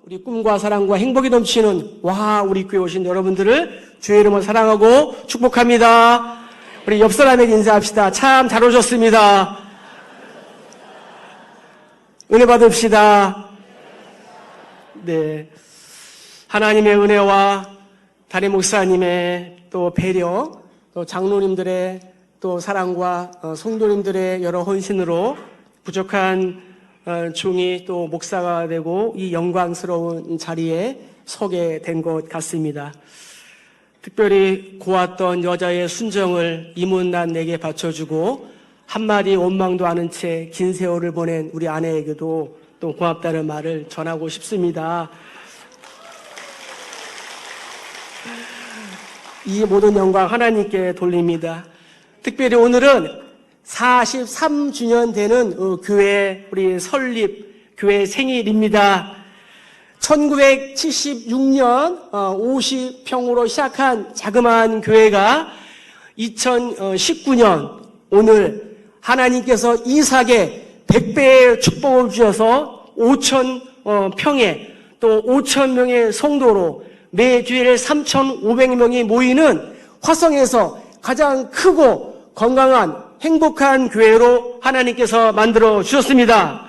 우리 꿈과 사랑과 행복이 넘치는 우리 교회 오신 여러분들을 주의 이름으로 사랑하고 축복합니다. 우리 옆 사람에게 인사합시다. 참 잘 오셨습니다. 은혜 받읍시다. 네, 하나님의 은혜와 담임 목사님의 또 배려, 또 장로님들의 또 사랑과 성도님들의 여러 헌신으로 부족한 종이 또 목사가 되고 이 영광스러운 자리에 서게 된 것 같습니다. 특별히 고왔던 여자의 순정을 이문난 내게 바쳐주고 한마디 원망도 않은 채 긴 세월을 보낸 우리 아내에게도 또 고맙다는 말을 전하고 싶습니다. 이 모든 영광 하나님께 돌립니다. 특별히 오늘은 43주년 되는 교회 우리 설립 교회 생일입니다. 1976년 50평으로 시작한 자그마한 교회가 2019년 오늘 하나님께서 이삭에 100배의 축복을 주셔서 5,000평에 또 5,000명의 성도로 매 주일에 3,500명이 모이는 화성에서 가장 크고 건강한 행복한 교회로 하나님께서 만들어 주셨습니다.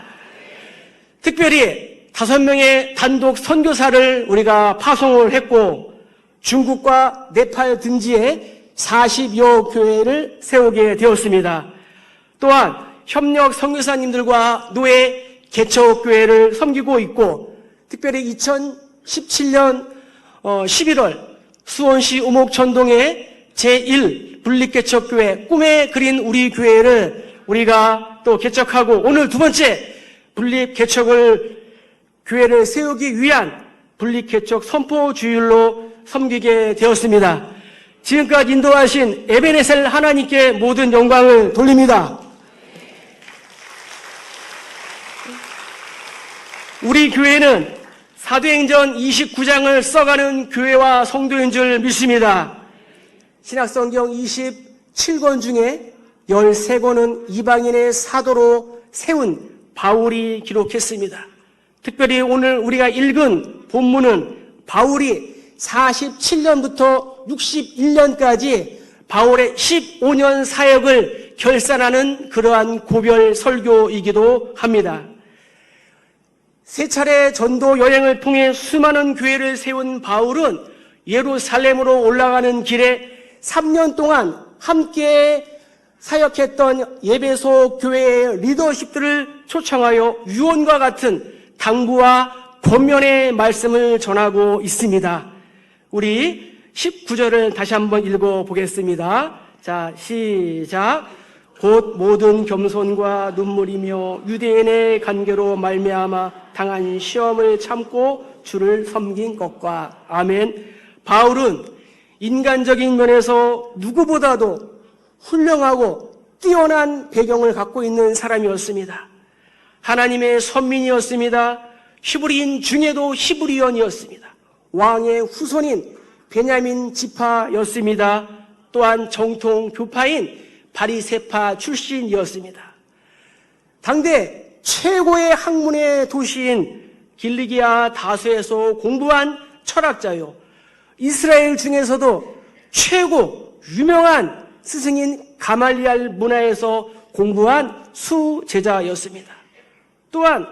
특별히 5명의 단독 선교사를 우리가 파송을 했고 중국과 네팔 등지에 40여 교회를 세우게 되었습니다. 또한 협력 선교사님들과 노예 개척교회를 섬기고 있고 특별히 2017년 11월 수원시 우목천동에 제1 분립개척교회 꿈에 그린 우리 교회를 우리가 또 개척하고 오늘 두 번째 분립개척을 교회를 세우기 위한 분립개척 선포주일로 섬기게 되었습니다. 지금까지 인도하신 에베네셀 하나님께 모든 영광을 돌립니다. 우리 교회는 사도행전 29장을 써가는 교회와 성도인 줄 믿습니다. 신약성경 27권 중에 13권은 이방인의 사도로 세운 바울이 기록했습니다. 특별히 오늘 우리가 읽은 본문은 바울이 47년부터 61년까지 바울의 15년 사역을 결산하는 그러한 고별 설교이기도 합니다. 세 차례 전도 여행을 통해 수많은 교회를 세운 바울은 예루살렘으로 올라가는 길에 3년 동안 함께 사역했던 예배소 교회의 리더십들을 초청하여 유언과 같은 당부와 권면의 말씀을 전하고 있습니다. 우리 19절을 다시 한번 읽어보겠습니다. 자, 시작. 곧 모든 겸손과 눈물이며 유대인의 간계로 말미암아 당한 시험을 참고 주를 섬긴 것과 아멘. 바울은 인간적인 면에서 누구보다도 훌륭하고 뛰어난 배경을 갖고 있는 사람이었습니다. 하나님의 선민이었습니다. 히브리인 중에도 히브리언이었습니다. 왕의 후손인 베냐민 지파였습니다. 또한 정통 교파인 바리새파 출신이었습니다. 당대 최고의 학문의 도시인 길리기아 다소에서 공부한 철학자요. 이스라엘 중에서도 최고 유명한 스승인 가말리알 문화에서 공부한 수제자였습니다. 또한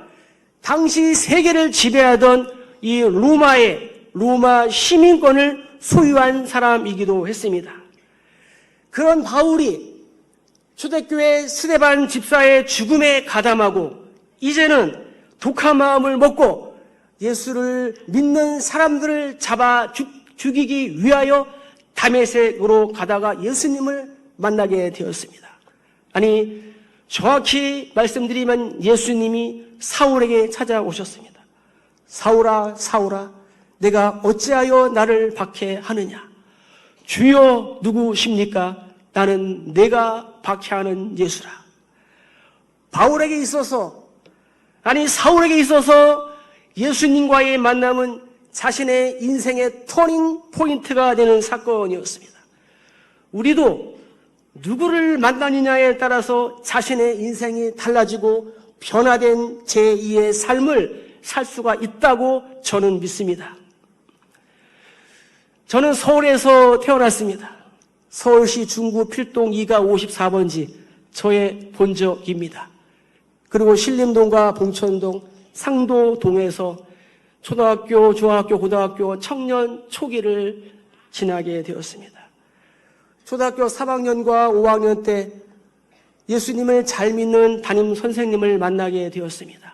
당시 세계를 지배하던 이 로마 시민권을 소유한 사람이기도 했습니다. 그런 바울이 초대교회 스데반 집사의 죽음에 가담하고 이제는 독한 마음을 먹고 예수를 믿는 사람들을 잡아 죽이기 위하여 다메섹으로 가다가 예수님을 만나게 되었습니다. 아니, 정확히 말씀드리면 예수님이 사울에게 찾아오셨습니다. 사울아, 사울아, 내가 어찌하여 나를 박해하느냐? 주여 누구십니까? 나는 내가 박해하는 예수라. 바울에게 있어서, 아니 사울에게 있어서 예수님과의 만남은 자신의 인생의 터닝 포인트가 되는 사건이었습니다. 우리도 누구를 만나느냐에 따라서 자신의 인생이 달라지고 변화된 제2의 삶을 살 수가 있다고 저는 믿습니다. 저는 서울에서 태어났습니다. 서울시 중구 필동 2가 54번지 저의 본적입니다. 그리고 신림동과 봉천동, 상도동에서 초등학교, 중학교, 고등학교 청년 초기를 지나게 되었습니다. 초등학교 3학년과 5학년 때 예수님을 잘 믿는 담임 선생님을 만나게 되었습니다.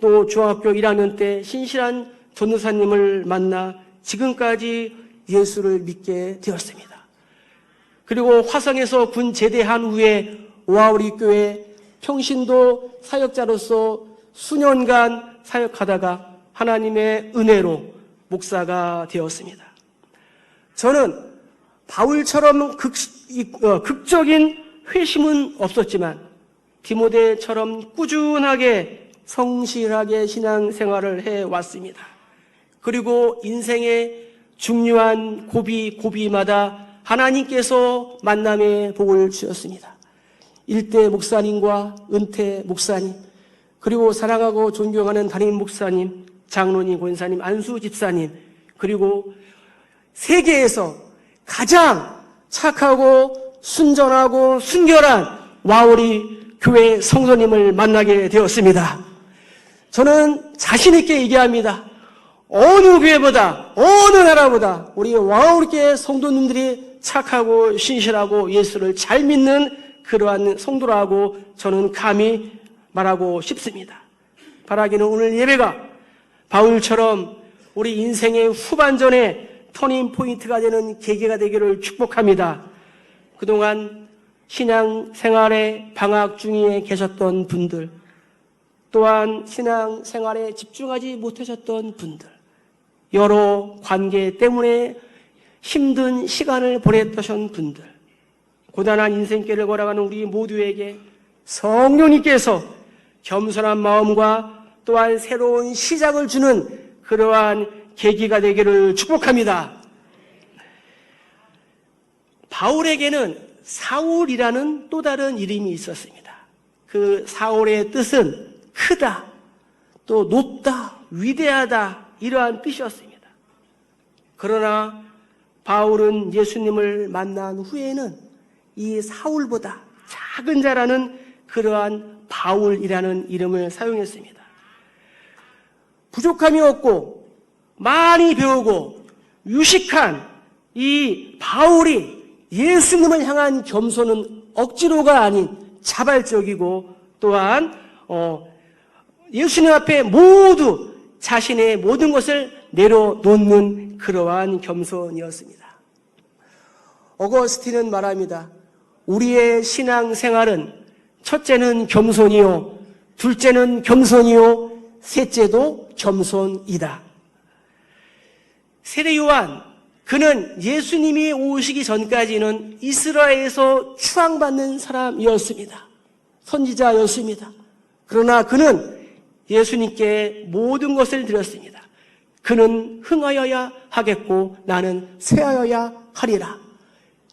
또 중학교 1학년 때 신실한 전도사님을 만나 지금까지 예수를 믿게 되었습니다. 그리고 화성에서 군 제대한 후에 우리 교회 평신도 사역자로서 수년간 사역하다가 하나님의 은혜로 목사가 되었습니다. 저는 바울처럼 극적인 회심은 없었지만 디모데처럼 꾸준하게 성실하게 신앙생활을 해왔습니다. 그리고 인생의 중요한 고비마다 하나님께서 만남의 복을 주셨습니다. 일대 목사님과 은퇴 목사님, 그리고 사랑하고 존경하는 담임 목사님, 장로님, 권사님, 안수 집사님, 그리고 세계에서 가장 착하고 순전하고 순결한 와우리 교회 성도님을 만나게 되었습니다. 저는 자신 있게 얘기합니다. 어느 교회보다, 어느 나라보다 우리 와우리교회 성도님들이 착하고 신실하고 예수를 잘 믿는 그러한 성도라고 저는 감히 말하고 싶습니다. 바라기는 오늘 예배가 바울처럼 우리 인생의 후반전에 터닝 포인트가 되는 계기가 되기를 축복합니다. 그동안 신앙생활에 방학 중에 계셨던 분들, 또한 신앙생활에 집중하지 못하셨던 분들, 여러 관계 때문에 힘든 시간을 보냈던 분들, 고단한 인생길을 걸어가는 우리 모두에게 성령님께서 겸손한 마음과 또한 새로운 시작을 주는 그러한 계기가 되기를 축복합니다. 바울에게는 사울이라는 또 다른 이름이 있었습니다. 그 사울의 뜻은 크다, 또 높다, 위대하다 이러한 뜻이었습니다. 그러나 바울은 예수님을 만난 후에는 이 사울보다 작은 자라는 그러한 바울이라는 이름을 사용했습니다. 부족함이 없고 많이 배우고 유식한 이 바울이 예수님을 향한 겸손은 억지로가 아닌 자발적이고 또한 예수님 앞에 모두 자신의 모든 것을 내려놓는 그러한 겸손이었습니다. 어거스틴은 말합니다. 우리의 신앙생활은 첫째는 겸손이요, 둘째는 겸손이요, 셋째도 겸손이다. 세례 요한, 그는 예수님이 오시기 전까지는 이스라엘에서 추앙받는 사람이었습니다. 선지자였습니다. 그러나 그는 예수님께 모든 것을 드렸습니다. 그는 흥하여야 하겠고 나는 쇠하여야 하리라.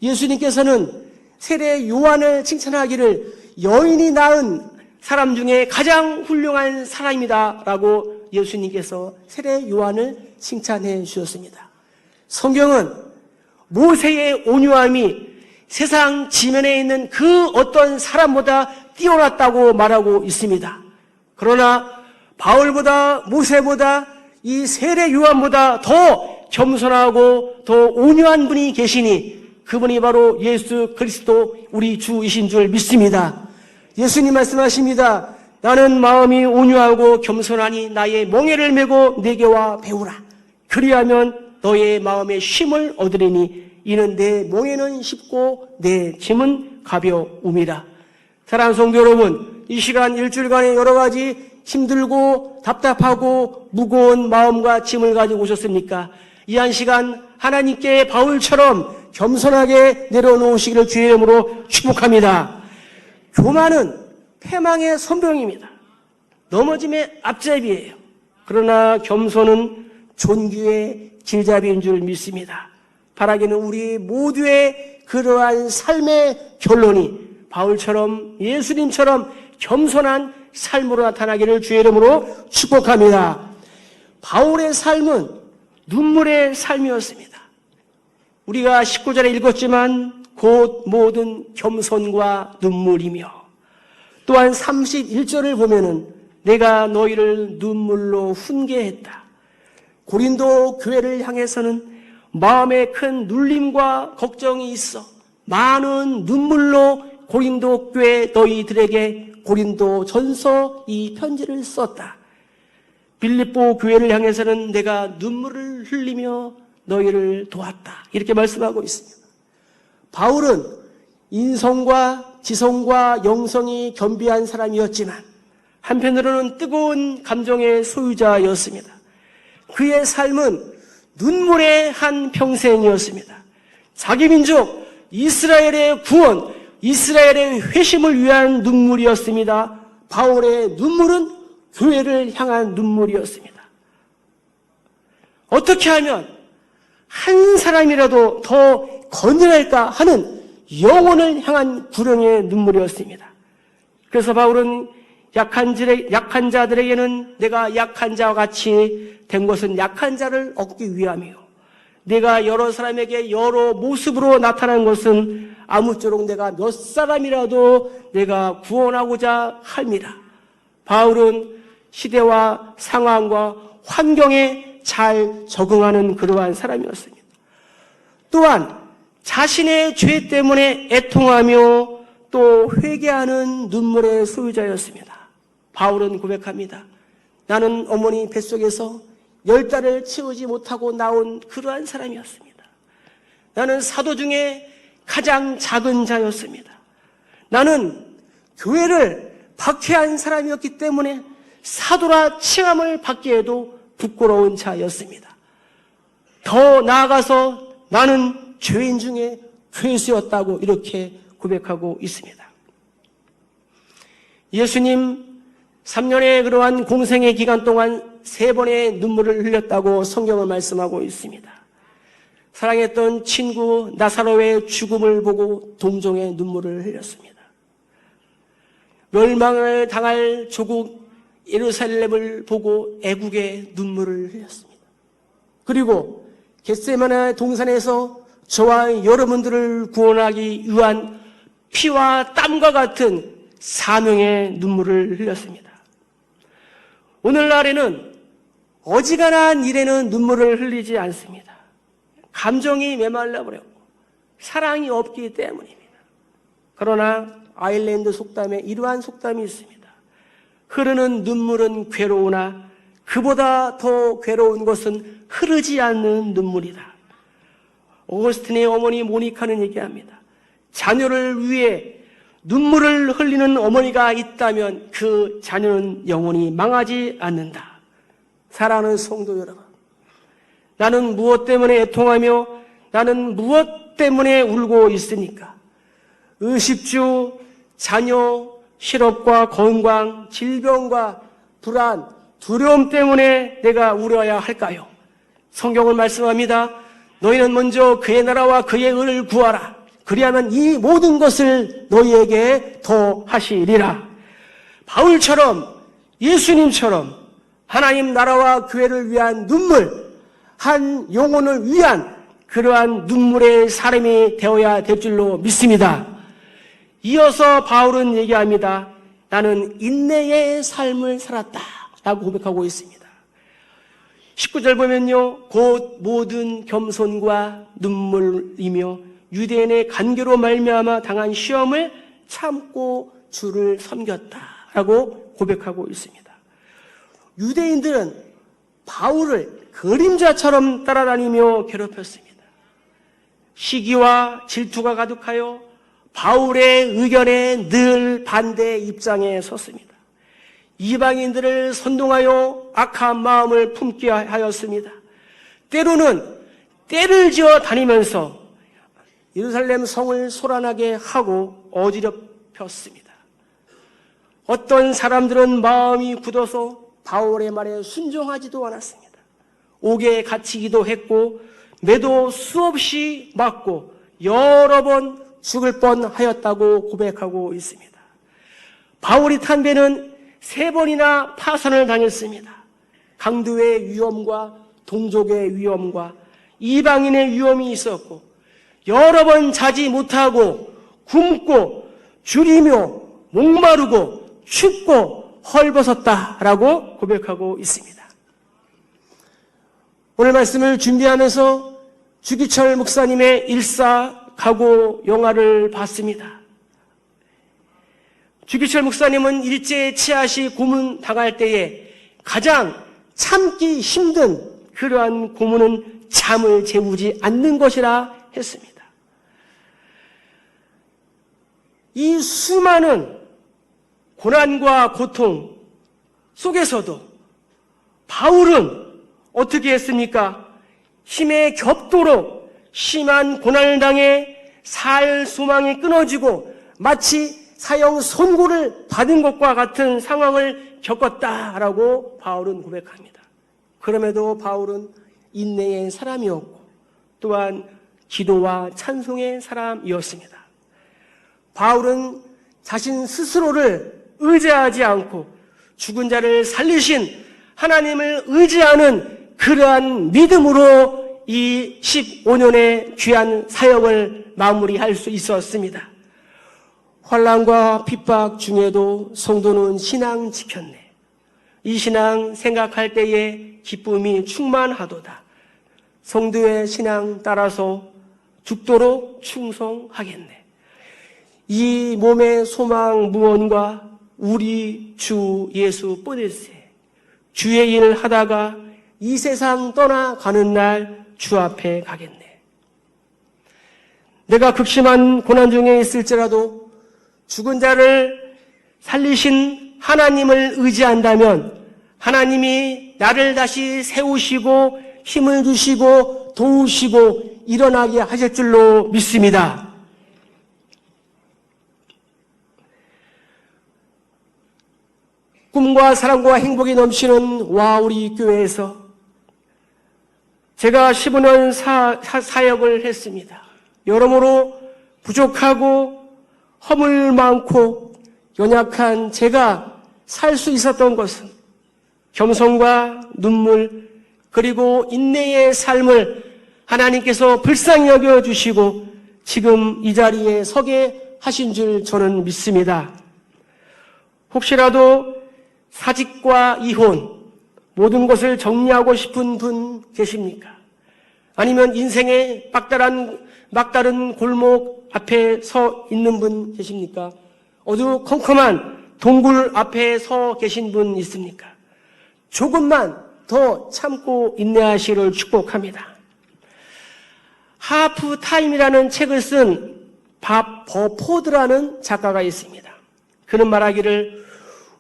예수님께서는 세례 요한을 칭찬하기를 여인이 낳은 사람 중에 가장 훌륭한 사람이다 라고 예수님께서 세례 요한을 칭찬해 주셨습니다. 성경은 모세의 온유함이 세상 지면에 있는 그 어떤 사람보다 뛰어났다고 말하고 있습니다. 그러나 바울보다, 모세보다, 이 세례 요한보다 더 겸손하고 더 온유한 분이 계시니 그분이 바로 예수 그리스도 우리 주이신 줄 믿습니다. 예수님 말씀하십니다. 나는 마음이 온유하고 겸손하니 나의 멍에를 메고 내게 와 배우라. 그리하면 너의 마음에 쉼을 얻으리니 이는 내 멍에는 쉽고 내 짐은 가벼움이라. 사랑하는 성도 여러분, 이 시간 일주일간의 여러 가지 힘들고 답답하고 무거운 마음과 짐을 가지고 오셨습니까? 이 한 시간 하나님께 바울처럼 겸손하게 내려놓으시기를 주의 이름으로 축복합니다. 교만은 패망의 선병입니다. 넘어짐의 앞잡이에요. 그러나 겸손은 존귀의 길잡이인 줄 믿습니다. 바라기는 우리 모두의 그러한 삶의 결론이 바울처럼 예수님처럼 겸손한 삶으로 나타나기를 주의 이름으로 축복합니다. 바울의 삶은 눈물의 삶이었습니다. 우리가 19절에 읽었지만 곧 모든 겸손과 눈물이며, 또한 31절을 보면은 내가 너희를 눈물로 훈계했다. 고린도 교회를 향해서는 마음에 큰 눌림과 걱정이 있어 많은 눈물로 고린도 교회 너희들에게 고린도 전서 이 편지를 썼다. 빌립보 교회를 향해서는 내가 눈물을 흘리며 너희를 도왔다. 이렇게 말씀하고 있습니다. 바울은 인성과 지성과 영성이 겸비한 사람이었지만 한편으로는 뜨거운 감정의 소유자였습니다. 그의 삶은 눈물의 한 평생이었습니다. 자기 민족 이스라엘의 구원, 이스라엘의 회심을 위한 눈물이었습니다. 바울의 눈물은 교회를 향한 눈물이었습니다. 어떻게 하면 한 사람이라도 더 건전할까 하는 영혼을 향한 구령의 눈물이었습니다. 그래서 바울은 약한 자들에게는 내가 약한 자와 같이 된 것은 약한 자를 얻기 위함이요, 내가 여러 사람에게 여러 모습으로 나타난 것은 아무쪼록 내가 몇 사람이라도 내가 구원하고자 합니다. 바울은 시대와 상황과 환경에 잘 적응하는 그러한 사람이었습니다. 또한 자신의 죄 때문에 애통하며 또 회개하는 눈물의 소유자였습니다. 바울은 고백합니다. 나는 어머니 뱃속에서 10달을 채우지 못하고 나온 그러한 사람이었습니다. 나는 사도 중에 가장 작은 자였습니다. 나는 교회를 박해한 사람이었기 때문에 사도라 칭함을 받기에도 부끄러운 자였습니다. 더 나아가서 나는 죄인 중에 괴수였다고 이렇게 고백하고 있습니다. 예수님 3년의 그러한 공생의 기간 동안 3번의 눈물을 흘렸다고 성경은 말씀하고 있습니다. 사랑했던 친구 나사로의 죽음을 보고 동정의 눈물을 흘렸습니다. 멸망을 당할 조국 예루살렘을 보고 애국의 눈물을 흘렸습니다. 그리고 겟세마네 동산에서 저와 여러분들을 구원하기 위한 피와 땀과 같은 사명의 눈물을 흘렸습니다. 오늘날에는 어지간한 일에는 눈물을 흘리지 않습니다. 감정이 메말라 버렸고 사랑이 없기 때문입니다. 그러나 아일랜드 속담에 이러한 속담이 있습니다. 흐르는 눈물은 괴로우나 그보다 더 괴로운 것은 흐르지 않는 눈물이다. 오거스틴의 어머니 모니카는 얘기합니다. 자녀를 위해 눈물을 흘리는 어머니가 있다면 그 자녀는 영원히 망하지 않는다. 사랑하는 성도 여러분, 나는 무엇 때문에 애통하며 나는 무엇 때문에 울고 있으니까? 의식주, 자녀, 실업과 건강, 질병과 불안, 두려움 때문에 내가 울어야 할까요? 성경은 말씀합니다. 너희는 먼저 그의 나라와 그의 의를 구하라. 그리하면 이 모든 것을 너희에게 더하시리라. 바울처럼 예수님처럼 하나님 나라와 교회를 위한 눈물, 한 영혼을 위한 그러한 눈물의 사람이 되어야 될 줄로 믿습니다. 이어서 바울은 얘기합니다. 나는 인내의 삶을 살았다 라고 고백하고 있습니다. 19절 보면요, 곧 모든 겸손과 눈물이며 유대인의 간계로 말미암아 당한 시험을 참고 주를 섬겼다라고 고백하고 있습니다. 유대인들은 바울을 그림자처럼 따라다니며 괴롭혔습니다. 시기와 질투가 가득하여 바울의 의견에 늘 반대 입장에 섰습니다. 이방인들을 선동하여 악한 마음을 품게 하였습니다. 때로는 때를 지어 다니면서 예루살렘 성을 소란하게 하고 어지럽혔습니다. 어떤 사람들은 마음이 굳어서 바울의 말에 순종하지도 않았습니다. 옥에 갇히기도 했고 매도 수없이 맞고 여러 번 죽을 뻔하였다고 고백하고 있습니다. 바울이 탄 배는 3번이나 파산을 당했습니다. 강도의 위험과 동족의 위험과 이방인의 위험이 있었고 여러 번 자지 못하고 굶고 줄이며 목마르고 춥고 헐벗었다라고 고백하고 있습니다. 오늘 말씀을 준비하면서 주기철 목사님의 일사각오 영화를 봤습니다. 주기철 목사님은 일제에 치아시 고문 당할 때에 가장 참기 힘든 그러한 고문은 잠을 재우지 않는 것이라 했습니다. 이 수많은 고난과 고통 속에서도 바울은 어떻게 했습니까? 힘에 겹도록 심한 고난을 당해 살 소망이 끊어지고 마치 사형 선고를 받은 것과 같은 상황을 겪었다라고 바울은 고백합니다. 그럼에도 바울은 인내의 사람이었고 또한 기도와 찬송의 사람이었습니다. 바울은 자신 스스로를 의지하지 않고 죽은 자를 살리신 하나님을 의지하는 그러한 믿음으로 이 15년의 귀한 사역을 마무리할 수 있었습니다. 환난과 핍박 중에도 성도는 신앙 지켰네. 이 신앙 생각할 때에 기쁨이 충만하도다. 성도의 신앙 따라서 죽도록 충성하겠네. 이 몸의 소망 무언가 우리 주 예수 뻗을세. 주의 일 하다가 이 세상 떠나가는 날 주 앞에 가겠네. 내가 극심한 고난 중에 있을지라도 죽은 자를 살리신 하나님을 의지한다면 하나님이 나를 다시 세우시고 힘을 주시고 도우시고 일어나게 하실 줄로 믿습니다. 꿈과 사랑과 행복이 넘치는 와우리 교회에서 제가 15년 사역을 했습니다. 여러모로 부족하고 허물 많고 연약한 제가 살 수 있었던 것은 겸손과 눈물 그리고 인내의 삶을 하나님께서 불쌍히 여겨주시고 지금 이 자리에 서게 하신 줄 저는 믿습니다. 혹시라도 사직과 이혼 모든 것을 정리하고 싶은 분 계십니까? 아니면 인생의 막다른 골목 앞에 서 있는 분 계십니까? 어두컴컴한 동굴 앞에 서 계신 분 있습니까? 조금만 더 참고 인내하시기를 축복합니다. 하프타임이라는 책을 쓴 밥 버포드라는 작가가 있습니다. 그는 말하기를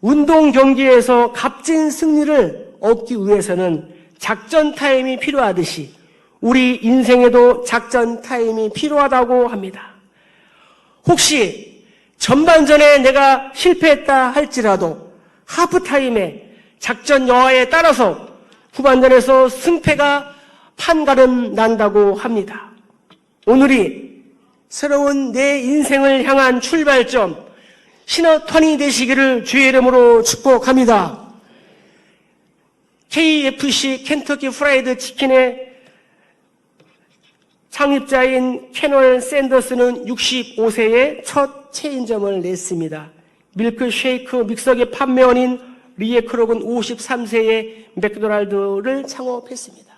운동 경기에서 값진 승리를 얻기 위해서는 작전 타임이 필요하듯이 우리 인생에도 작전 타임이 필요하다고 합니다. 혹시 전반전에 내가 실패했다 할지라도 하프타임에 작전 여하에 따라서 후반전에서 승패가 판가름 난다고 합니다. 오늘이 새로운 내 인생을 향한 출발점 신호탄이 되시기를 주의 이름으로 축복합니다. KFC 켄터키 프라이드 치킨의 창립자인 캐널 샌더스는 65세에 첫 체인점을 냈습니다. 밀크쉐이크 믹서기 판매원인 리에 크록은 53세에 맥도날드를 창업했습니다.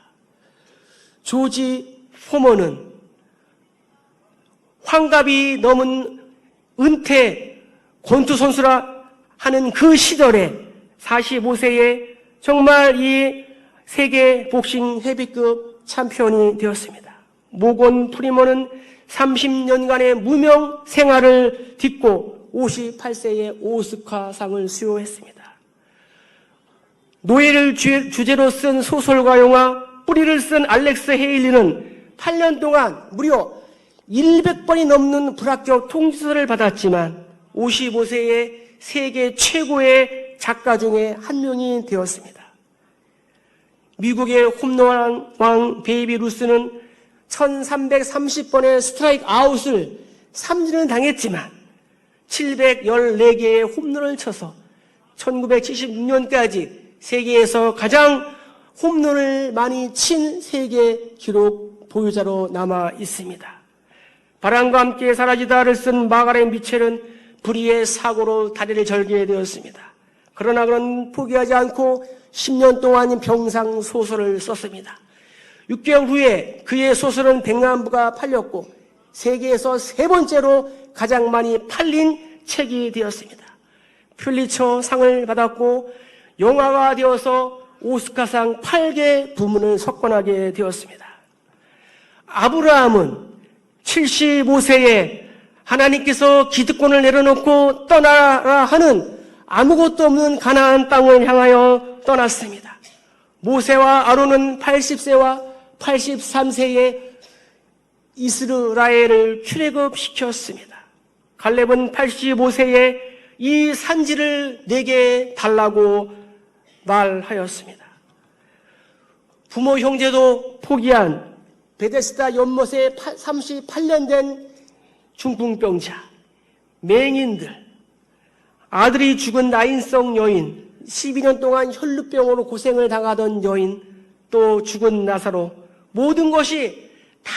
조지 포먼은 환갑이 넘은 은퇴 권투 선수라 하는 그 시절에 45세에 정말 이 세계 복싱 헤비급 챔피언이 되었습니다. 모건 프리먼은 30년간의 무명 생활을 딛고 58세에 오스카상을 수여했습니다. 노예를 주제로 쓴 소설과 영화 뿌리를 쓴 알렉스 헤일리는 8년 동안 무려 100번이 넘는 불합격 통지서를 받았지만 55세에 세계 최고의 작가 중에 한 명이 되었습니다. 미국의 홈런 왕 베이비 루스는 1330번의 스트라이크 아웃을 삼진은 당했지만 714개의 홈런을 쳐서 1976년까지 세계에서 가장 홈런을 많이 친 세계 기록 보유자로 남아 있습니다. 바람과 함께 사라지다를 쓴 마가렛 미첼은 불의의 사고로 다리를 절게 되었습니다. 그러나 그는 포기하지 않고 10년 동안 병상 소설을 썼습니다. 6개월 후에 그의 소설은 100만 부가 팔렸고 세계에서 세 번째로 가장 많이 팔린 책이 되었습니다. 퓰리처 상을 받았고 영화가 되어서 오스카상 8개 부문을 석권하게 되었습니다. 아브라함은 75세에 하나님께서 기득권을 내려놓고 떠나라 하는 아무것도 없는 가나안 땅을 향하여 떠났습니다. 모세와 아론은 80세와 83세에 이스라엘을 출애굽시켰습니다. 갈렙은 85세에 이 산지를 내게 달라고 말하였습니다. 부모 형제도 포기한 베데스다 연못에 38년 된 중풍병자, 맹인들, 아들이 죽은 나인성 여인, 12년 동안 혈루병으로 고생을 당하던 여인, 또 죽은 나사로, 모든 것이 다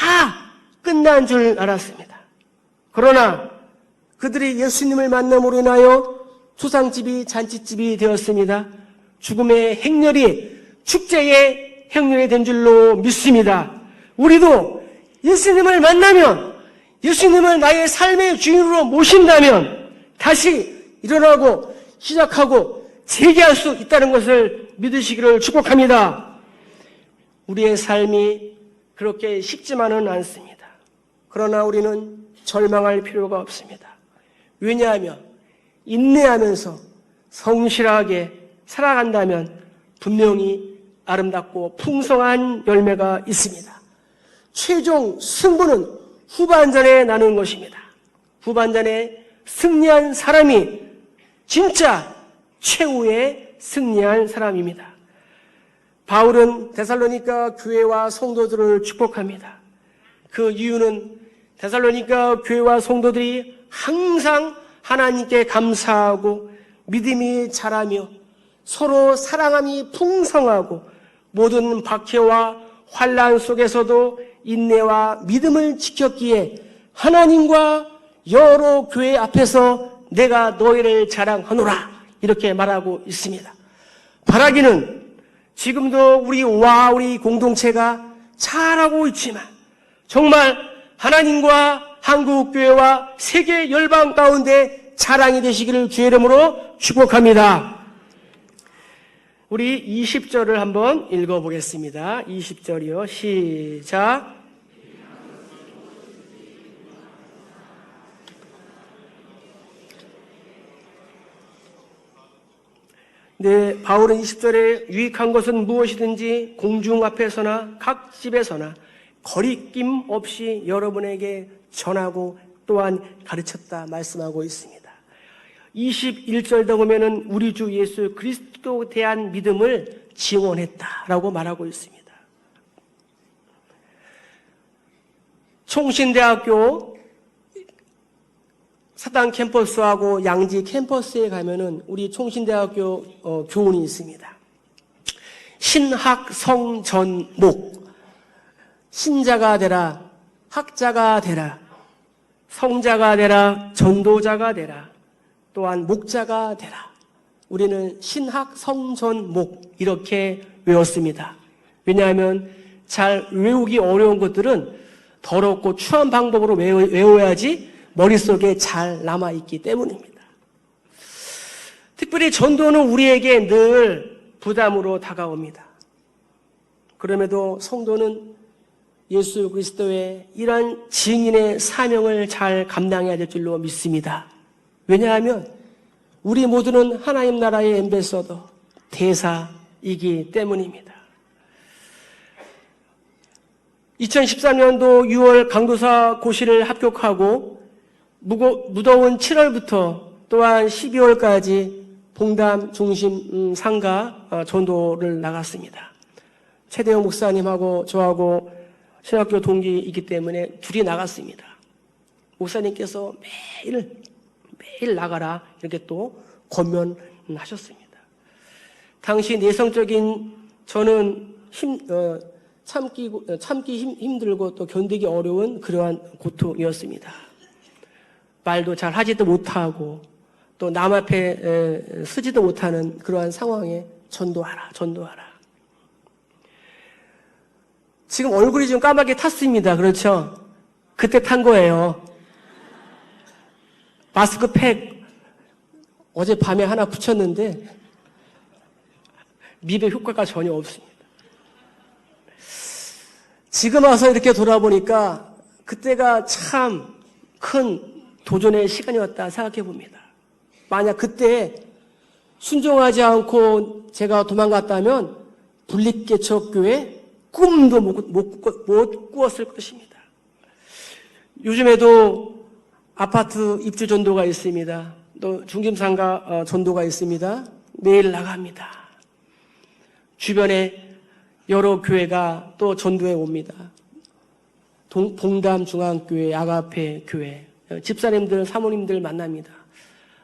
끝난 줄 알았습니다. 그러나 그들이 예수님을 만남으로 인하여 초상집이 잔치집이 되었습니다. 죽음의 행렬이 축제의 행렬이 된 줄로 믿습니다. 우리도 예수님을 만나면, 예수님을 나의 삶의 주인으로 모신다면 다시 일어나고 시작하고 재개할 수 있다는 것을 믿으시기를 축복합니다. 우리의 삶이 그렇게 쉽지만은 않습니다. 그러나 우리는 절망할 필요가 없습니다. 왜냐하면 인내하면서 성실하게 살아간다면 분명히 아름답고 풍성한 열매가 있습니다. 최종 승부는 후반전에 나는 것입니다. 후반전에 승리한 사람이 진짜 최후의 승리한 사람입니다. 바울은 데살로니가 교회와 성도들을 축복합니다. 그 이유는 데살로니가 교회와 성도들이 항상 하나님께 감사하고 믿음이 자라며 서로 사랑함이 풍성하고 모든 박해와 환난 속에서도 인내와 믿음을 지켰기에 하나님과 여러 교회 앞에서 내가 너희를 자랑하노라 이렇게 말하고 있습니다. 바라기는 지금도 우리 공동체가 잘하고 있지만 정말 하나님과 한국교회와 세계 열방 가운데 자랑이 되시기를 주의 이름으로 축복합니다. 우리 20절을 한번 읽어보겠습니다. 20절이요. 시작. 네, 바울은 20절에 유익한 것은 무엇이든지 공중 앞에서나 각 집에서나 거리낌 없이 여러분에게 전하고 또한 가르쳤다 말씀하고 있습니다. 21절도 보면은 우리 주 예수 그리스도에 대한 믿음을 지원했다라고 말하고 있습니다. 총신대학교 사당 캠퍼스하고 양지 캠퍼스에 가면은 우리 총신대학교 교훈이 있습니다. 신학 성전목, 신자가 되라, 학자가 되라, 성자가 되라, 전도자가 되라, 또한 목자가 되라. 우리는 신학 성전목 이렇게 외웠습니다. 왜냐하면 잘 외우기 어려운 것들은 더럽고 추한 방법으로 외워야지 머릿속에 잘 남아있기 때문입니다. 특별히 전도는 우리에게 늘 부담으로 다가옵니다. 그럼에도 성도는 예수 그리스도의 이런 증인의 사명을 잘 감당해야 될 줄로 믿습니다. 왜냐하면 우리 모두는 하나님 나라의 엠베서더, 대사이기 때문입니다. 2013년도 6월 강도사 고시를 합격하고 무더운 7월부터 또한 12월까지 봉담 중심 상가 전도를 나갔습니다. 최대영 목사님하고 저하고 신학교 동기이기 때문에 둘이 나갔습니다. 목사님께서 매일 나가라 이렇게 또 권면 하셨습니다. 당시 내성적인 저는 참기 힘들고 또 견디기 어려운 그러한 고통이었습니다. 말도 잘 하지도 못하고 또 남 앞에 서지도 못하는 그러한 상황에 전도하라. 지금 얼굴이 좀 까맣게 탔습니다. 그렇죠? 그때 탄 거예요. 마스크팩 어젯밤에 하나 붙였는데 미백 효과가 전혀 없습니다. 지금 와서 이렇게 돌아보니까 그때가 참 큰 도전의 시간이었다 생각해 봅니다. 만약 그때 순종하지 않고 제가 도망갔다면 분립개척교회 꿈도 못 꾸었을 것입니다. 요즘에도 아파트 입주 전도가 있습니다. 또 중심상가 전도가 있습니다. 매일 나갑니다. 주변에 여러 교회가 또 전도에 옵니다. 봉담중앙교회, 아가페 교회, 집사님들, 사모님들 만납니다.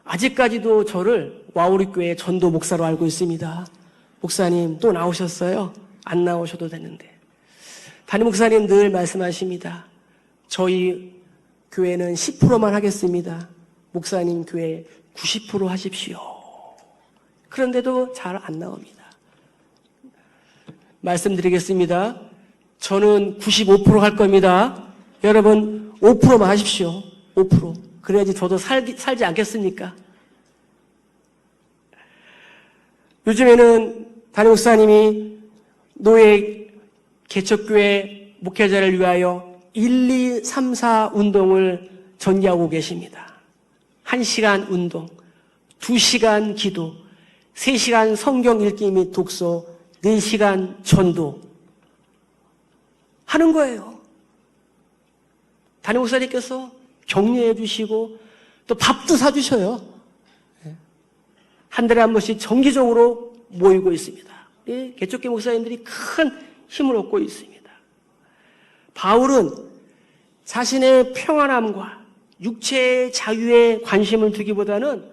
아직까지도 저를 와우리교회 전도 목사로 알고 있습니다. 목사님 또 나오셨어요? 안 나오셔도 되는데. 담임 목사님 늘 말씀하십니다. 저희 교회는 10%만 하겠습니다. 목사님 교회 90% 하십시오. 그런데도 잘 안 나옵니다. 말씀드리겠습니다. 저는 95% 할 겁니다. 여러분 5%만 하십시오. 5%. 그래야지 저도 살지 않겠습니까? 요즘에는 담임 목사님이 노예 개척교회 목회자를 위하여 1, 2, 3, 4 운동을 전개하고 계십니다. 1시간 운동, 2시간 기도, 3시간 성경 읽기 및 독서, 4시간 전도 하는 거예요. 담임 목사님께서 격려해 주시고 또 밥도 사주셔요. 한 달에 한 번씩 정기적으로 모이고 있습니다. 개척교회 목사님들이 큰 힘을 얻고 있습니다. 바울은 자신의 평안함과 육체의 자유에 관심을 두기보다는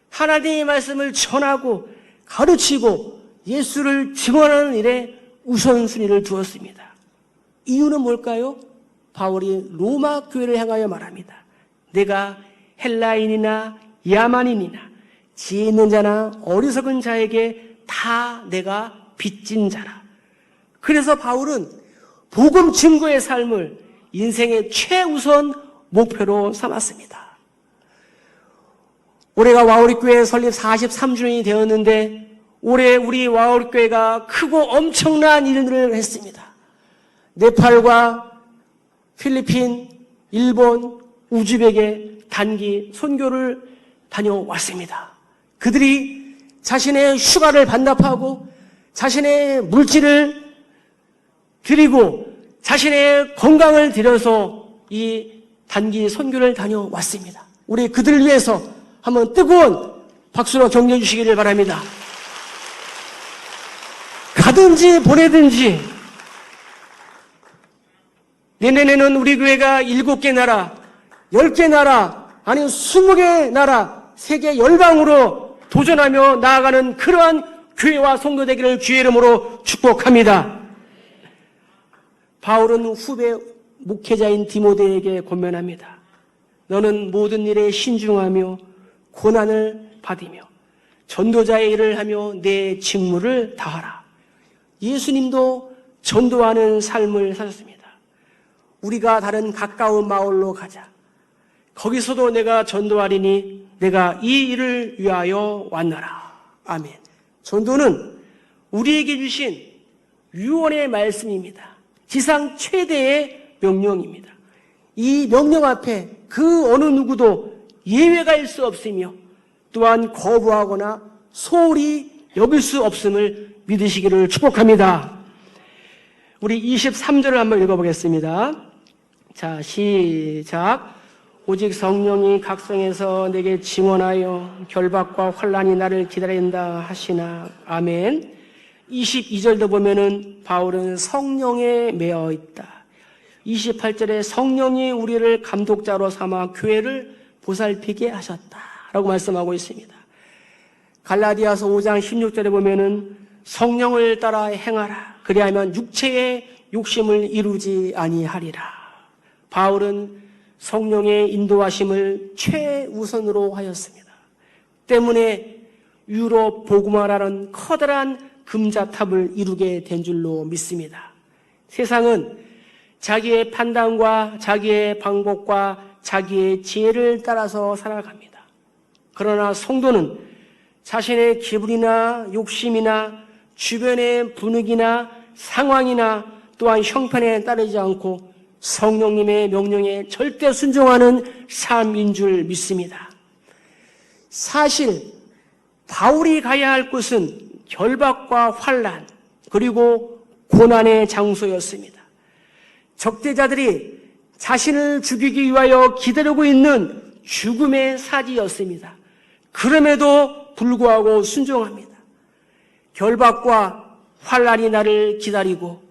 하나님의 말씀을 전하고 가르치고 예수를 증언하는 일에 우선순위를 두었습니다. 이유는 뭘까요? 바울이 로마 교회를 향하여 말합니다. 내가 헬라인이나 야만인이나 지혜 있는 자나 어리석은 자에게 다 내가 빚진 자라. 그래서 바울은 복음 증거의 삶을 인생의 최우선 목표로 삼았습니다. 올해가 와우리교회 설립 43주년이 되었는데 올해 우리 와우리교회가 크고 엄청난 일들을 했습니다. 네팔과 필리핀, 일본, 우즈벡에 단기 선교를 다녀왔습니다. 그들이 자신의 휴가를 반납하고 자신의 물질을 드리고 자신의 건강을 들여서 이 단기 선교를 다녀왔습니다. 우리 그들을 위해서 한번 뜨거운 박수로 격려해 주시기를 바랍니다. 가든지 보내든지 내년에는 우리 교회가 7개 나라, 10개 나라, 아니 20개 나라, 세계 열방으로 도전하며 나아가는 그러한 교회와 성도 되기를 주의 이름으로 축복합니다. 바울은 후배 목회자인 디모데에게 권면합니다. 너는 모든 일에 신중하며 고난을 받으며 전도자의 일을 하며 내 직무를 다하라. 예수님도 전도하는 삶을 사셨습니다. 우리가 다른 가까운 마을로 가자. 거기서도 내가 전도하리니 내가 이 일을 위하여 왔노라. 아멘. 전도는 우리에게 주신 유언의 말씀입니다. 지상 최대의 명령입니다. 이 명령 앞에 그 어느 누구도 예외가 수 없으며 또한 거부하거나 소홀히 여길 수 없음을 믿으시기를 축복합니다. 우리 23절을 한번 읽어보겠습니다. 자, 시작. 오직 성령이 각성해서 내게 증언하여 결박과 환난이 나를 기다린다 하시나. 아멘. 22절도 보면은 바울은 성령에 매어 있다. 28절에 성령이 우리를 감독자로 삼아 교회를 보살피게 하셨다라고 말씀하고 있습니다. 갈라디아서 5장 16절에 보면은 성령을 따라 행하라. 그리하면 육체의 욕심을 이루지 아니하리라. 바울은 성령의 인도하심을 최우선으로 하였습니다. 때문에 유럽 복음화라는 커다란 금자탑을 이루게 된 줄로 믿습니다. 세상은 자기의 판단과 자기의 방법과 자기의 지혜를 따라서 살아갑니다. 그러나 성도는 자신의 기분이나 욕심이나 주변의 분위기나 상황이나 또한 형편에 따르지 않고 성령님의 명령에 절대 순종하는 삶인 줄 믿습니다. 사실 바울이 가야 할 곳은 결박과 환난 그리고 고난의 장소였습니다. 적대자들이 자신을 죽이기 위하여 기다리고 있는 죽음의 사지였습니다. 그럼에도 불구하고 순종합니다. 결박과 환난이 나를 기다리고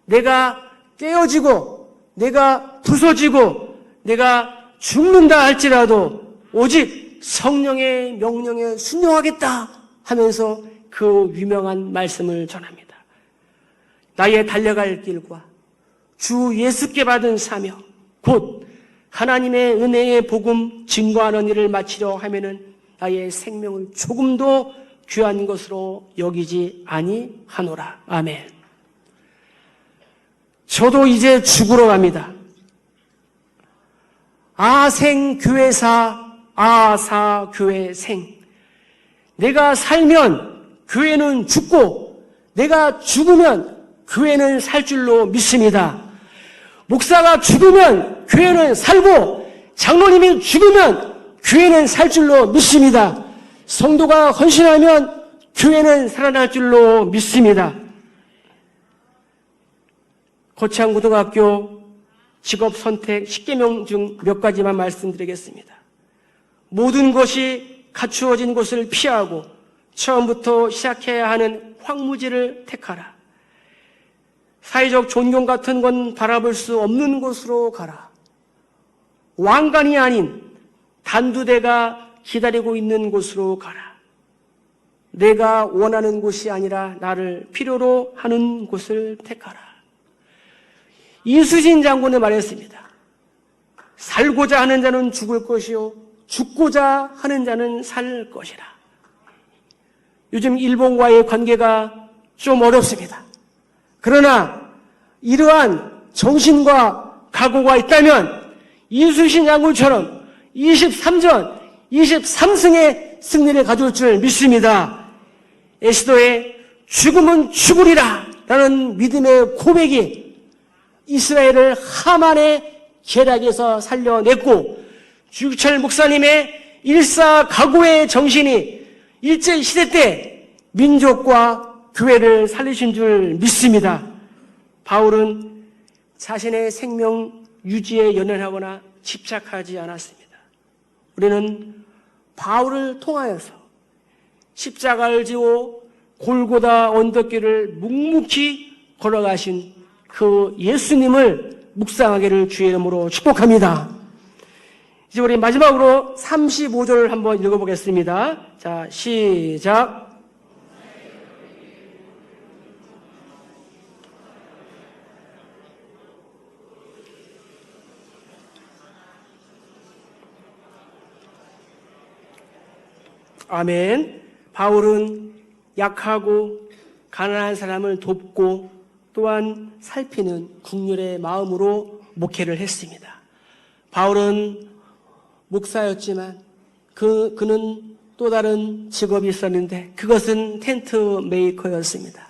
내가 깨어지고 내가 부서지고 내가 죽는다 할지라도 오직 성령의 명령에 순종하겠다 하면서 그 유명한 말씀을 전합니다. 나의 달려갈 길과 주 예수께 받은 사명 곧 하나님의 은혜의 복음 증거하는 일을 마치려 하면은 나의 생명을 조금도 귀한 것으로 여기지 아니하노라. 아멘. 저도 이제 죽으러 갑니다. 아생교회사 아사교회생. 내가 살면 교회는 죽고 내가 죽으면 교회는 살 줄로 믿습니다. 목사가 죽으면 교회는 살고 장로님이 죽으면 교회는 살 줄로 믿습니다. 성도가 헌신하면 교회는 살아날 줄로 믿습니다. 거창고등학교 직업선택 10계명 중 몇 가지만 말씀드리겠습니다. 모든 것이 갖추어진 곳을 피하고 처음부터 시작해야 하는 황무지를 택하라. 사회적 존경 같은 건 바라볼 수 없는 곳으로 가라. 왕관이 아닌 단두대가 기다리고 있는 곳으로 가라. 내가 원하는 곳이 아니라 나를 필요로 하는 곳을 택하라. 이수진 장군은 말했습니다. 살고자 하는 자는 죽을 것이요 죽고자 하는 자는 살 것이라. 요즘 일본과의 관계가 좀 어렵습니다. 그러나 이러한 정신과 각오가 있다면 이수신 장군처럼 23전 23승의 승리를 가져올 줄 믿습니다. 에스더의 죽음은 죽으리라 라는 믿음의 고백이 이스라엘을 하만의 계략에서 살려냈고 주육철 목사님의 일사각오의 정신이 일제시대 때 민족과 교회를 살리신 줄 믿습니다. 바울은 자신의 생명 유지에 연연하거나 집착하지 않았습니다. 우리는 바울을 통하여서 십자가를 지고 골고다 언덕길을 묵묵히 걸어가신 그 예수님을 묵상하기를 주의 이름으로 축복합니다. 이제 우리 마지막으로 35절을 한번 읽어보겠습니다. 자, 시작. 아멘. 바울은 약하고 가난한 사람을 돕고 또한 살피는 국률의 마음으로 목회를 했습니다. 바울은 목사였지만 그는 또 다른 직업이 있었는데 그것은 텐트 메이커였습니다.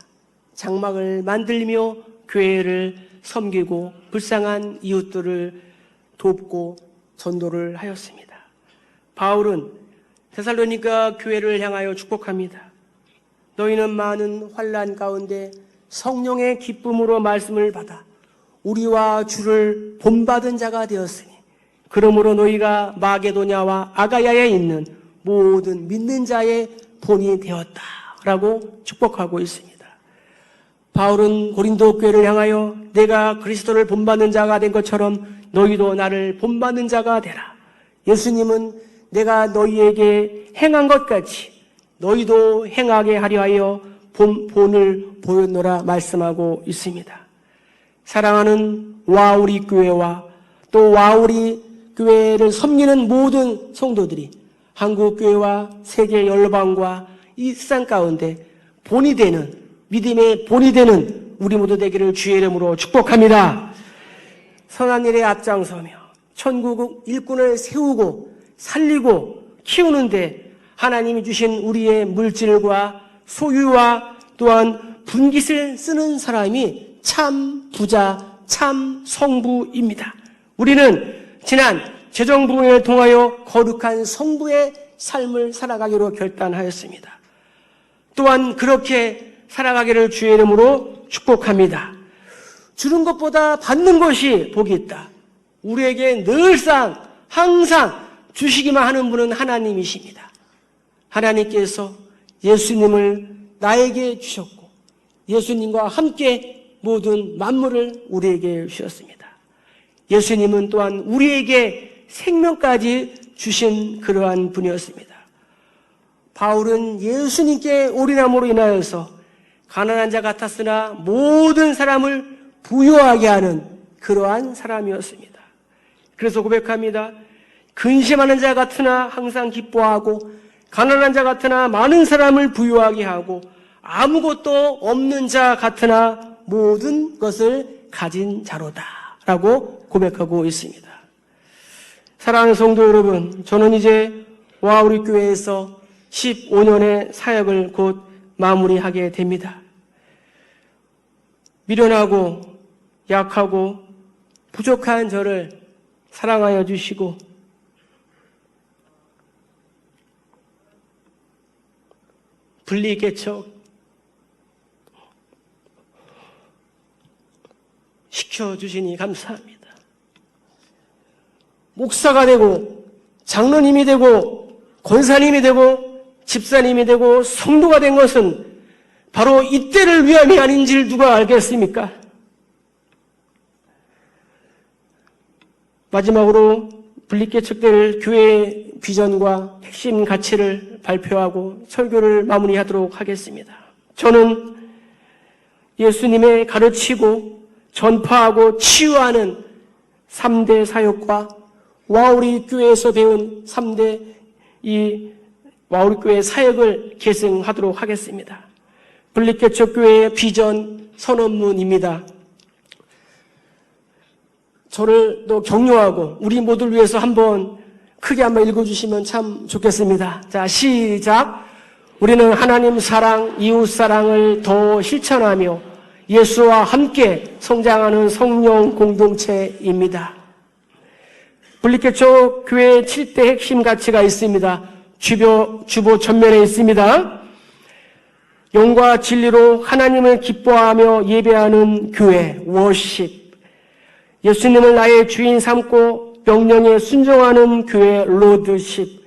장막을 만들며 교회를 섬기고 불쌍한 이웃들을 돕고 전도를 하였습니다. 바울은 데살로니가 교회를 향하여 축복합니다. 너희는 많은 환난 가운데 성령의 기쁨으로 말씀을 받아 우리와 주를 본받은 자가 되었으니 그러므로 너희가 마게도냐와 아가야에 있는 모든 믿는 자의 본이 되었다라고 축복하고 있습니다. 바울은 고린도 교회를 향하여 내가 그리스도를 본받는 자가 된 것처럼 너희도 나를 본받는 자가 되라. 예수님은 내가 너희에게 행한 것 같이 너희도 행하게 하려 하여 본을 보였노라 말씀하고 있습니다. 사랑하는 와우리 교회와 또 와우리 교회를 섬기는 모든 성도들이 한국교회와 세계 열방과 이 세상 가운데 본이 되는, 믿음의 본이 되는 우리 모두 되기를 주의 이름으로 축복합니다. 선한 일에 앞장서며 천국 일꾼을 세우고 살리고 키우는데 하나님이 주신 우리의 물질과 소유와 또한 분깃을 쓰는 사람이 참 부자, 참 성부입니다. 우리는 지난 재정부흥을 통하여 거룩한 성부의 삶을 살아가기로 결단하였습니다. 또한 그렇게 살아가기를 주의 이름으로 축복합니다. 주는 것보다 받는 것이 복이 있다. 우리에게 늘상 항상 주시기만 하는 분은 하나님이십니다. 하나님께서 예수님을 나에게 주셨고 예수님과 함께 모든 만물을 우리에게 주셨습니다. 예수님은 또한 우리에게 생명까지 주신 그러한 분이었습니다. 바울은 예수님께 올인함으로 인하여서 가난한 자 같았으나 모든 사람을 부유하게 하는 그러한 사람이었습니다. 그래서 고백합니다. 근심하는 자 같으나 항상 기뻐하고 가난한 자 같으나 많은 사람을 부유하게 하고 아무것도 없는 자 같으나 모든 것을 가진 자로다 라고 고백하고 있습니다. 사랑하는 성도 여러분, 저는 이제 와우리 교회에서 15년의 사역을 곧 마무리하게 됩니다. 미련하고 약하고 부족한 저를 사랑하여 주시고 분리개척 시켜주시니 감사합니다. 목사가 되고 장로님이 되고 권사님이 되고 집사님이 되고 성도가 된 것은 바로 이때를 위함이 아닌지를 누가 알겠습니까? 마지막으로 분리개척될 교회의 비전과 핵심 가치를 발표하고 설교를 마무리하도록 하겠습니다. 저는 예수님의 가르치고 전파하고 치유하는 3대 사역과 와우리 교회에서 배운 3대 이 와우리 교회 사역을 계승하도록 하겠습니다. 분리개척 교회의 비전 선언문입니다. 저를 또 격려하고 우리 모두를 위해서 크게 한번 읽어주시면 참 좋겠습니다. 자, 시작. 우리는 하나님 사랑, 이웃 사랑을 더 실천하며 예수와 함께 성장하는 성령 공동체입니다. 분리개척 교회의 7대 핵심 가치가 있습니다. 주보 전면에 있습니다. 영과 진리로 하나님을 기뻐하며 예배하는 교회, 워십. 예수님을 나의 주인 삼고 명령에 순종하는 교회, 로드십.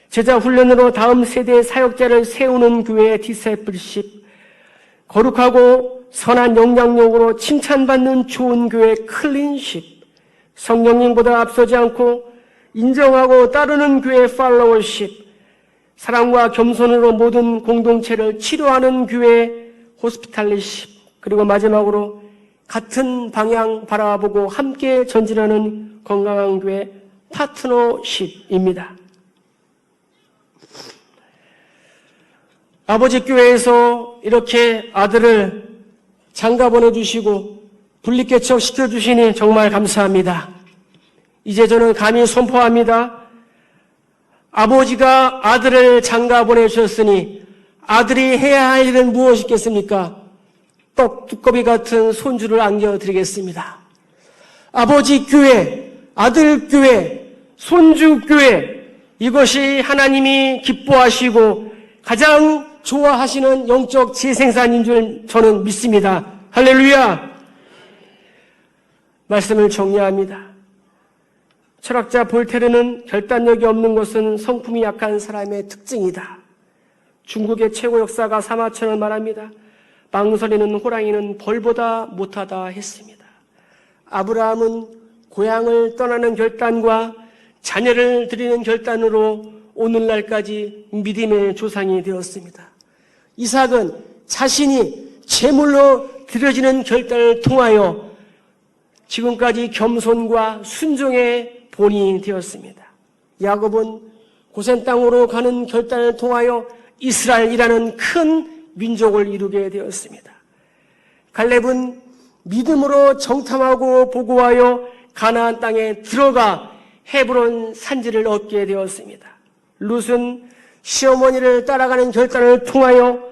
제자 훈련으로 다음 세대의 사역자를 세우는 교회, 디세플십. 거룩하고 선한 영향력으로 칭찬받는 좋은 교회, 클린십. 성령님보다 앞서지 않고 인정하고 따르는 교회, 팔로워십. 사랑과 겸손으로 모든 공동체를 치료하는 교회, 호스피탈리십. 그리고 마지막으로 같은 방향 바라보고 함께 전진하는 건강한 교회, 파트너십입니다. 아버지 교회에서 이렇게 아들을 장가 보내주시고 분리개척 시켜주시니 정말 감사합니다. 이제 저는 감히 선포합니다. 아버지가 아들을 장가 보내주셨으니 아들이 해야 할 일은 무엇이겠습니까? 떡 두꺼비 같은 손주를 안겨드리겠습니다. 아버지 교회, 아들 교회, 손주 교회, 이것이 하나님이 기뻐하시고 가장 좋아하시는 영적 재생산인 줄 저는 믿습니다. 할렐루야! 말씀을 정리합니다. 철학자 볼테르는 결단력이 없는 것은 성품이 약한 사람의 특징이다. 중국의 최고 역사가 사마천을 말합니다. 망설이는 호랑이는 벌보다 못하다 했습니다. 아브라함은 고향을 떠나는 결단과 자녀를 드리는 결단으로 오늘날까지 믿음의 조상이 되었습니다. 이삭은 자신이 제물로 드려지는 결단을 통하여 지금까지 겸손과 순종의 본이 되었습니다. 야곱은 고센 땅으로 가는 결단을 통하여 이스라엘이라는 큰 민족을 이루게 되었습니다. 갈렙은 믿음으로 정탐하고 보고하여 가나안 땅에 들어가 헤브론 산지를 얻게 되었습니다. 룻은 시어머니를 따라가는 결단을 통하여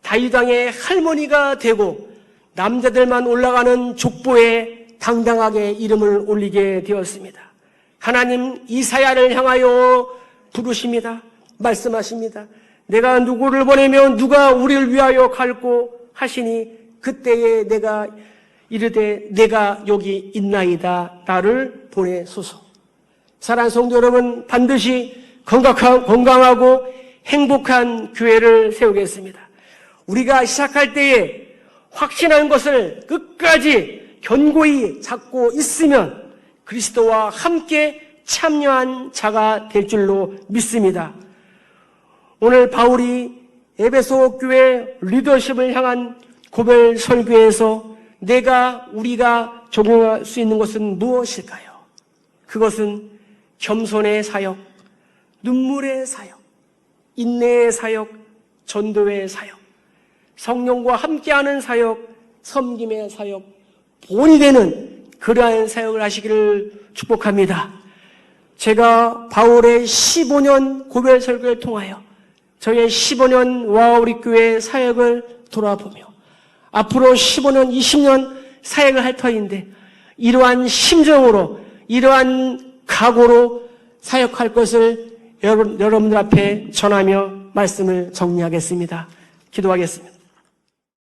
다윗 왕의 할머니가 되고 남자들만 올라가는 족보에 당당하게 이름을 올리게 되었습니다. 하나님 이사야를 향하여 부르십니다. 말씀하십니다. 내가 누구를 보내면 누가 우리를 위하여 갈고 하시니 그때에 내가 이르되 내가 여기 있나이다. 나를 보내소서. 사랑하는 성도 여러분, 반드시 건강하고 행복한 교회를 세우겠습니다. 우리가 시작할 때에 확신한 것을 끝까지 견고히 잡고 있으면 그리스도와 함께 참여한 자가 될 줄로 믿습니다. 오늘 바울이 에베소 교회 리더십을 향한 고별 설교에서 우리가 적용할 수 있는 것은 무엇일까요? 그것은 겸손의 사역, 눈물의 사역, 인내의 사역, 전도의 사역, 성령과 함께하는 사역, 섬김의 사역, 본이 되는 그러한 사역을 하시기를 축복합니다. 제가 바울의 15년 고별 설교를 통하여 저의 15년 와우리 교회 사역을 돌아보며 앞으로 15년, 20년 사역을 할 터인데 이러한 심정으로, 이러한 각오로 사역할 것을 여러분들 앞에 전하며 말씀을 정리하겠습니다. 기도하겠습니다.